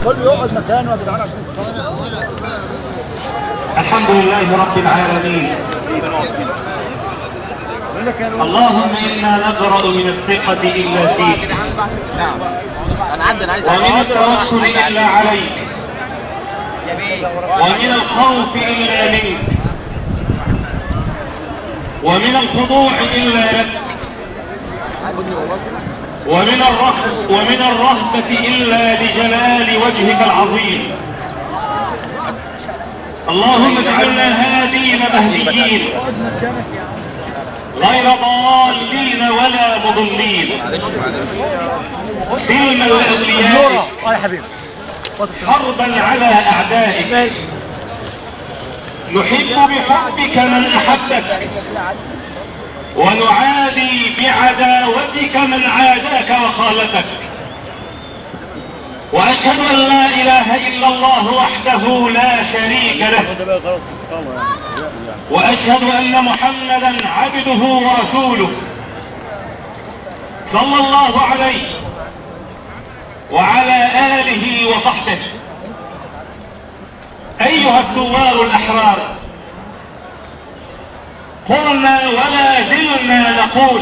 كله يقعد مكانه يا جدعان عشان الحمد لله رب العالمين. اللهم إنا نبرأ من الثقة إلا فيك، ومن التوكل إلا عليك، ومن الخوف إلا منك، ومن الخضوع إلا لك، ومن الرهبة إلا لجلال وجهك العظيم. اللهم اجعلنا هادين مهديين غير ضالين ولا مضلين، سلما لأوليائك، حربا على أعدائك. نحب بحبك من أحبك، ونعادي بعداوتك من عاداك وخالفك. وأشهد أن لا إله إلا الله وحده لا شريك له، وأشهد أن محمدا عبده ورسوله صلى الله عليه وعلى آله وصحبه. أيها الثوار الأحرار، قلنا ولا زلنا نقول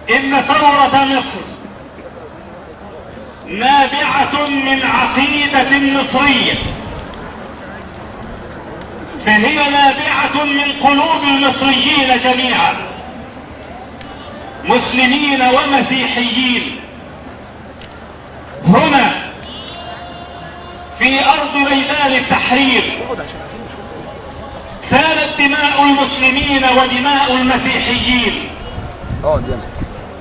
إن ثورة مصر نابعة من عقيدة مصرية، فهي نابعة من قلوب المصريين جميعا، مسلمين ومسيحيين. هنا في أرض ميدان التحرير سالت دماء المسلمين ودماء المسيحيين.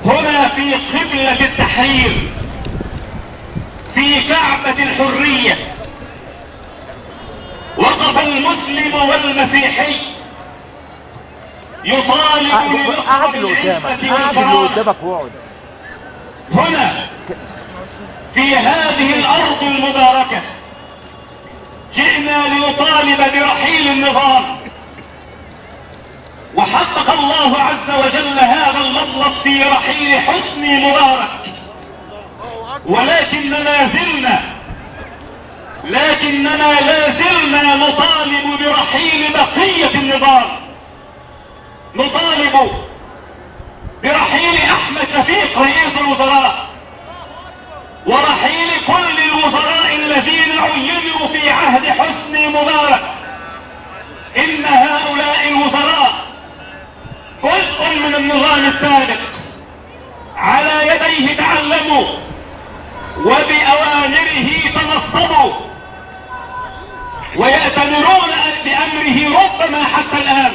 هنا في قبلة التحرير، في كعبة الحرية، وقف المسلم والمسيحي يطالب بنصرة العزة والكرامة. هنا في هذه الأرض المباركة جئنا لنطالب برحيل النظام، وحقق الله عز وجل هذا المطلب في رحيل حسني مبارك. لكننا لا زلنا نطالب برحيل بقية النظام، نطالب برحيل أحمد شفيق رئيس الوزراء، ورحيل كل الوزراء الذين عينوا في عهد حسني مبارك. إن هؤلاء الوزراء جزء من النظام السابق، على يديه تعلموا وبأوامره تنصبوا، ويأتمرون بأمره ربما حتى الآن.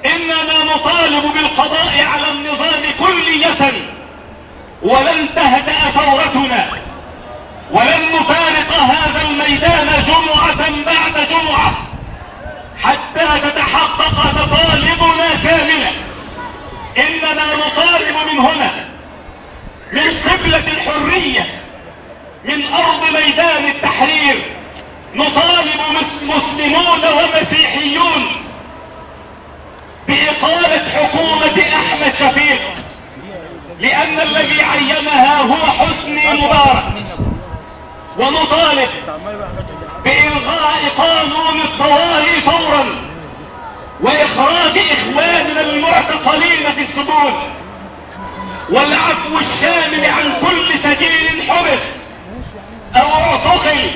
إننا نطالب بالقضاء على النظام كلية، ولن تهدأ ثورتنا، ولن نفارق هذا الميدان جمعة بعد جمعة حتى تتحقق مطالبنا كاملة. إننا نطالب من هنا، من قبلة الحرية، من أرض ميدان التحرير، نطالب مسلمون ومسيحيون بإقالة حكومة أحمد شفيق، لأن الذي عينها هو حسني مبارك. ونطالب بإلغاء قانون الطوارئ فورا، وإخراج إخواننا المعتقلين في السجون، والعفو الشامل عن كل سجين حبس أو اعتقل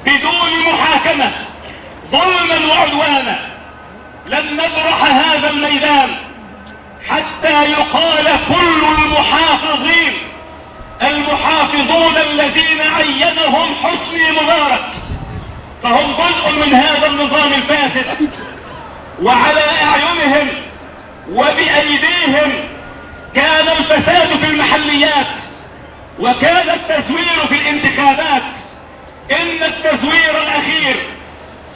بدون محاكمة ظلما وعدوانا. لن نبرح هذا الميدان حتى يقال كل المحافظون الذين عينهم حسني مبارك فهم جزء من هذا النظام الفاسد، وعلى أعينهم وبأيديهم كان الفساد في المحليات، وكان التزوير في الانتخابات. إن التزوير الأخير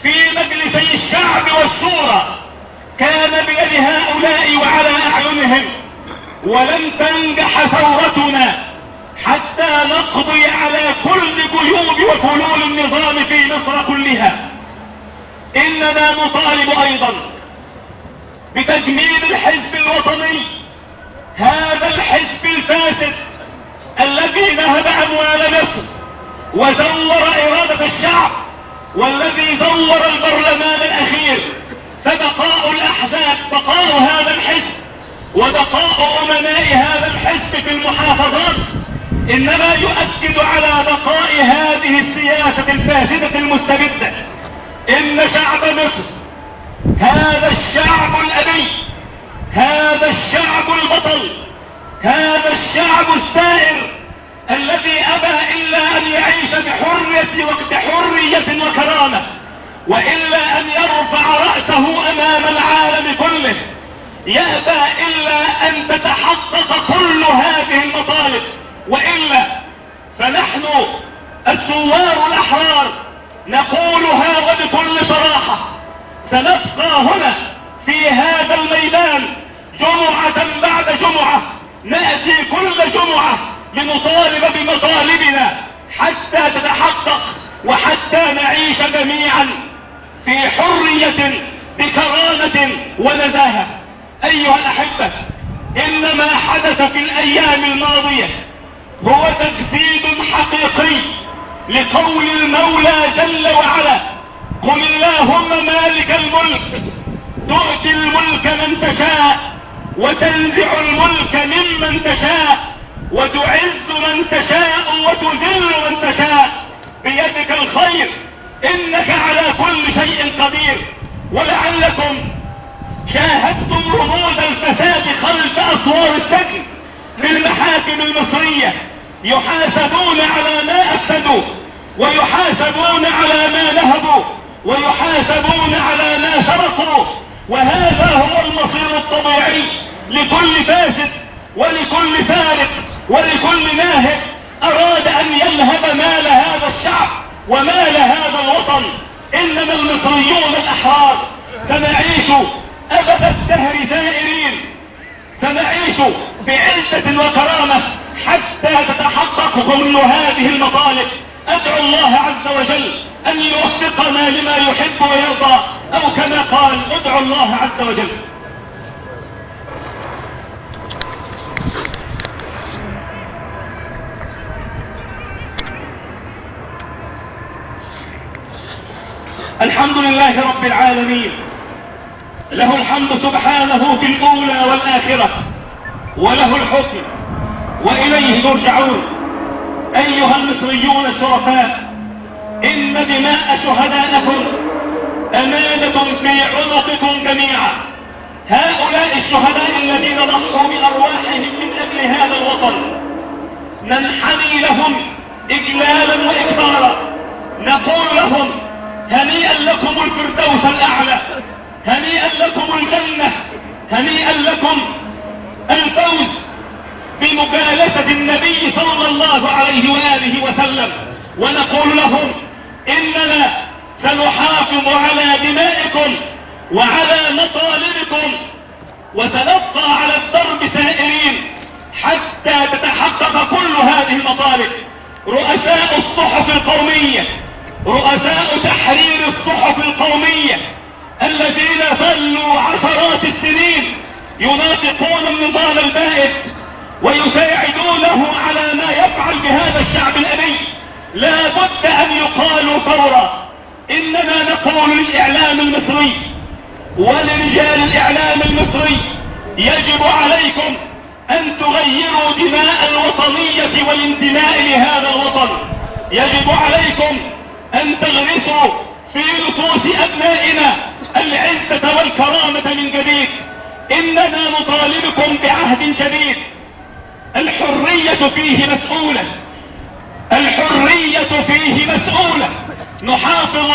في مجلسي الشعب والشورى كان بيد هؤلاء وعلى أعينهم. ولن تنجح ثورتنا حتى نقضي على كل جيوب وفلول النظام في مصر كلها. إننا نطالب أيضا بتجميد الحزب الوطني، هذا الحزب الفاسد الذي نهب أموال وزور إرادة الشعب، والذي زور البرلمان الأخير فبقاء الأحزاب، بقاء هذا الحزب وبقاء أمناء هذا الحزب في المحافظات إنما يؤكد على بقاء هذه السياسة الفاسدة المستبدة. إن شعب مصر، هذا الشعب الأبي، هذا الشعب البطل، هذا الشعب الثائر الذي أبى إلا أن يعيش بحرية وكرامة، وإلا أن يرفع رأسه أمام العالم كله، يأبى إلا أن تتحقق كل هذه المطالب، وإلا فنحن الثوار الأحرار نقولها وبكل صراحة: سنبقى هنا في هذا الميدان جمعة بعد جمعة، نأتي كل جمعة لنطالب بمطالبنا حتى تتحقق، وحتى نعيش جميعا في حرية بكرامة ونزاهة. أيها الأحبة، إن ما حدث في الأيام الماضية هو تجسيد حقيقي لقول المولى جل وعلا: قل اللهم مالك الملك تؤتي الملك من تشاء وتنزع الملك ممن تشاء وتعز من تشاء وتذل من تشاء بيدك الخير إنك على كل شيء قدير. ولعلكم شاهدتم رموز الفساد خلف أسوار السجن في المحاكم المصرية، يحاسبون على ما أفسدوا، ويحاسبون على ما نهبوا، ويحاسبون على ما سرقوا. وهذا هو المصير الطبيعي لكل فاسد ولكل سارق ولكل ناهب أراد أن ينهب مال هذا الشعب ومال هذا الوطن. إنما المصريون الأحرار سنعيش أبد الدهر ثائرين، سنعيش بعزة وكرامة حتى تتحقق كل هذه المطالب. أدعو الله عز وجل أن يوفقنا لما يحب ويرضى، أو كما قال: ادعو الله عز وجل. الحمد لله رب العالمين، له الحمد سبحانه في الأولى والآخرة، وله الحكم وإليه ترجعون. أيها المصريون الشرفاء، إن دماء شهدائكم أمانة في عنقكم جميعا. هؤلاء الشهداء الذين ضحوا بأرواحهم من أجل هذا الوطن ننحني لهم إجلالا وإكبارا، نقول لهم: هنيئا لكم الفردوس الأعلى، هنيئا لكم الجنة، هنيئا لكم الفوز بمجالسة النبي صلى الله عليه وآله وسلم. ونقول لهم: إننا سنحافظ على دمائكم وعلى مطالبكم، وسنبقى على الدرب سائرين حتى تتحقق كل هذه المطالب. رؤساء الصحف القومية، رؤساء تحرير الصحف القومية الذين ظلوا عشرات السنين ينافقون النظام البائد ويساعدونه على ما يفعل بهذا الشعب الأبي، لا بد أن يقالوا فورا. إننا نقول للإعلام المصري ولرجال الإعلام المصري: يجب عليكم أن تغيروا دماء الوطنية والانتماء لهذا الوطن، يجب عليكم أن تغرسوا في نفوس أبنائنا العزة والكرامة من جديد. إننا نطالبكم بعهد شديد، الحرية فيه مسؤولة، الحرية فيه مسؤولة. نحافظ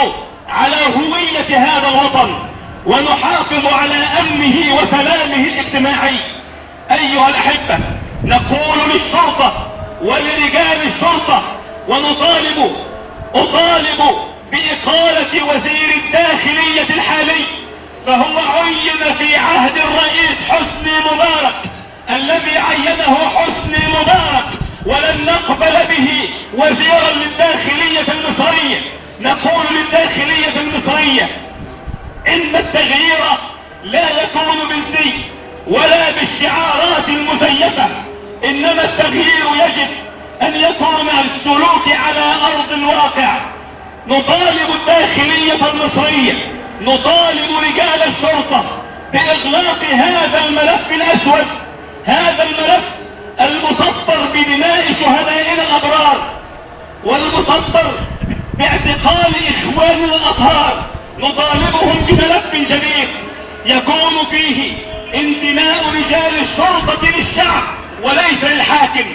على هوية هذا الوطن ونحافظ على أمنه وسلامه الاجتماعي. أيها الأحبة، نقول للشرطة ولرجال الشرطة أطالب بإقالة وزير الداخلية الحالي، فهو عين في عهد الرئيس حسني مبارك الذي عينه حسني مبارك، ولن نقبل به وزيرا للداخلية المصرية. نقول للداخلية المصرية: إن التغيير لا يكون بالزي ولا بالشعارات المزيفة، إنما التغيير يجب أن يكون السلوك على أرض الواقع. نطالب الداخلية المصرية، نطالب رجال الشرطة بإغلاق هذا الملف الأسود، هذا الملف المسطر بدماء شهدائنا الأبرار، والمسطر باعتقال إخواننا الأطهار. نطالبهم بملف جديد يكون فيه انتماء رجال الشرطة للشعب وليس للحاكم.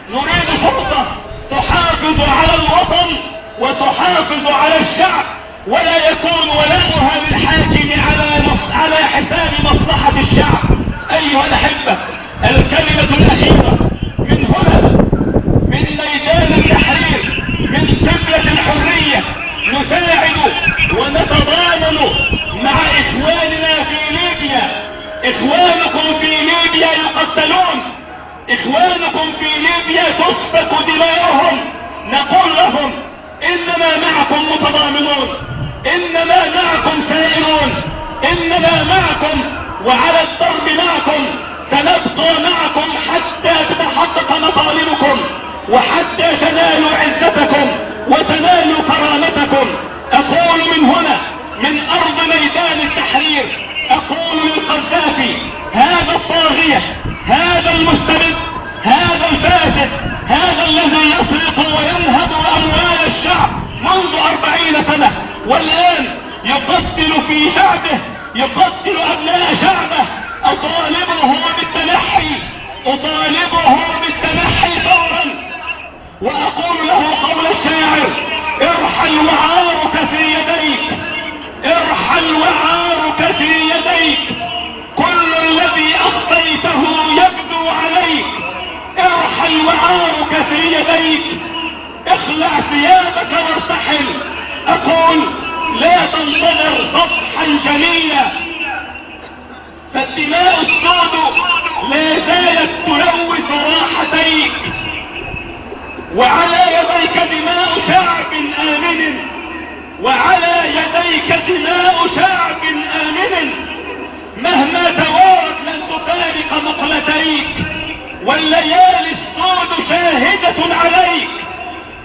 نريد شرطة تحافظ على الوطن وتحافظ على الشعب، ولا يكون ولاؤها للحاكم على حساب مصلحة الشعب. أيها الأحبة، الكلمة الأخيرة من هنا، من ميدان التحرير، من قبلة الحرية، نساعد ونتضامن مع إخواننا في ليبيا. إخوانكم في ليبيا يقتلون، إخوانكم في ليبيا تسفك دماؤهم. نقول لهم إننا معكم متضامنون، إننا معكم سائرون، إننا معكم وعلى الضرب معكم، سنبقى معكم حتى تتحقق مطالبكم وحتى تنالوا عزتكم وتنالوا كرامتكم. أقول من هنا، من أرض ميدان التحرير، أقول للقذافي: هذا الطاغية، هذا المستبد، هذا الفاسد، هذا الذي يسرق وينهب أموال الشعب منذ 40 سنة والآن يقتل في شعبه، يقتل أبناء شعبه. أطالبه بالتنحي، أطالبه بالتنحي فورا، وأقول له قول الشاعر: ارحل وعارك في يديك، ارحل وعارك في يديك، كل الذي أخفيته يبدو عليك، ارحل وعارك في يديك، اخلع ثيابك وارتحل. أقول: لا تنتظر صفحا جميلا، فالدماء السود لا زالت تلوث راحتيك، وعلى يديك دماء شعب آمن، وعلى يديك دماء شعب آمن، مهما توارت لن تفارق مقلتيك، والليالي السود شاهدة عليك،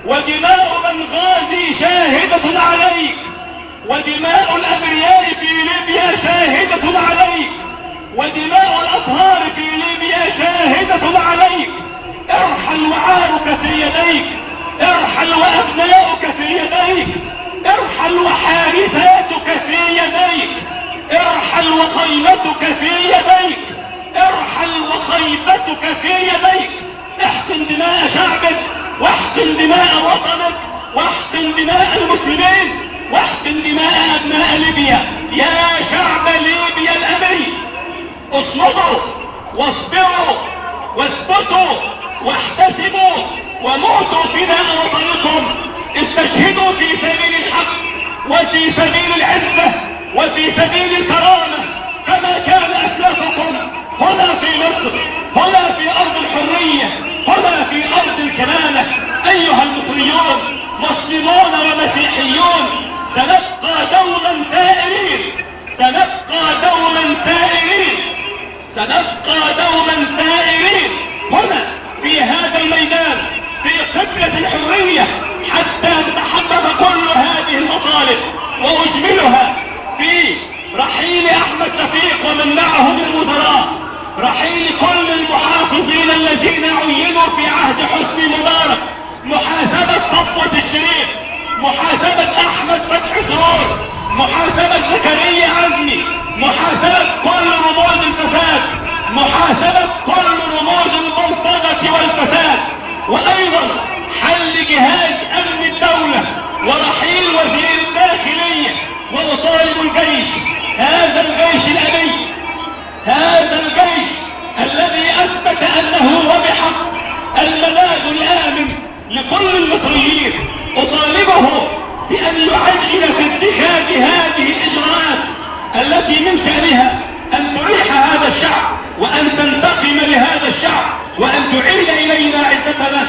ودماء بنغازي شاهدة عليك، ودماء الأبرياء في ليبيا شاهدة عليك، ودماء الأطهار في ليبيا شاهدة عليك. ارحل وعارك في يديك، ارحل وأبناؤك في يديك، ارحل وحارساتك في يديك، ارحل وخيمتك في يديك، ارحل وخيبتك في يديك. احقن دماء شعبك، واحقن دماء وطنك، واحقن دماء المسلمين، واحقن دماء أبناء ليبيا. يا شعب ليبيا الأبي، اصمدوا واصبروا واثبتوا واحتسبوا وموتوا فداء وطنكم. استشهدوا في سبيل الحق وفي سبيل العزة وفي سبيل الكرامة كما كان أسلافكم هنا في مصر، هنا في أرض الحرية، هنا في أرض الكرامة. أيها المصريون، مسلمون ومسيحيون، سنبقى دوما ثائرين، سنبقى دوما ثائرين، سنبقى دوما ثائرين هنا في هذا الميدان في قبلة الحرية حتى تتحقق كل هذه المطالب، وأجملها في رحيل أحمد شفيق ومن معه من وزراء، رحيل كل المحافظين الذين عينوا في عهد حسني مبارك، محاسبة صفوة الشريف، محاسبة أحمد فتحي سرور، محاسبة زكريا عزمي، محاسبة كل رموز الفساد، محاسبة كل رموز البلطجة والفساد، وأيضا حل جهاز أمن الدولة ورحيل وزير الداخلية. وأطالب الجيش، هذا الجيش الأبي، هذا الجيش الذي أثبت أنه وبحق الملاذ الآمن لكل المصريين، أطالبه بأن يعجل في اتخاذ هذه الإجراءات التي من شأنها أن تريح هذا الشعب وأن تنتقم لهذا الشعب وأن تعيد إلينا عزتنا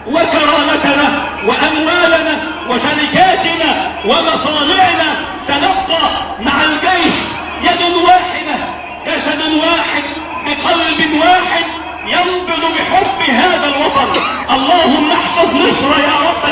وكرامتنا وأموالنا وشركاتنا ومصانعنا. سنبقى مع الجيش يد واحدة، جسد واحد، بقلب واحد، ينبض بحب هذا الوطن. اللهم احفظ مصر يا رب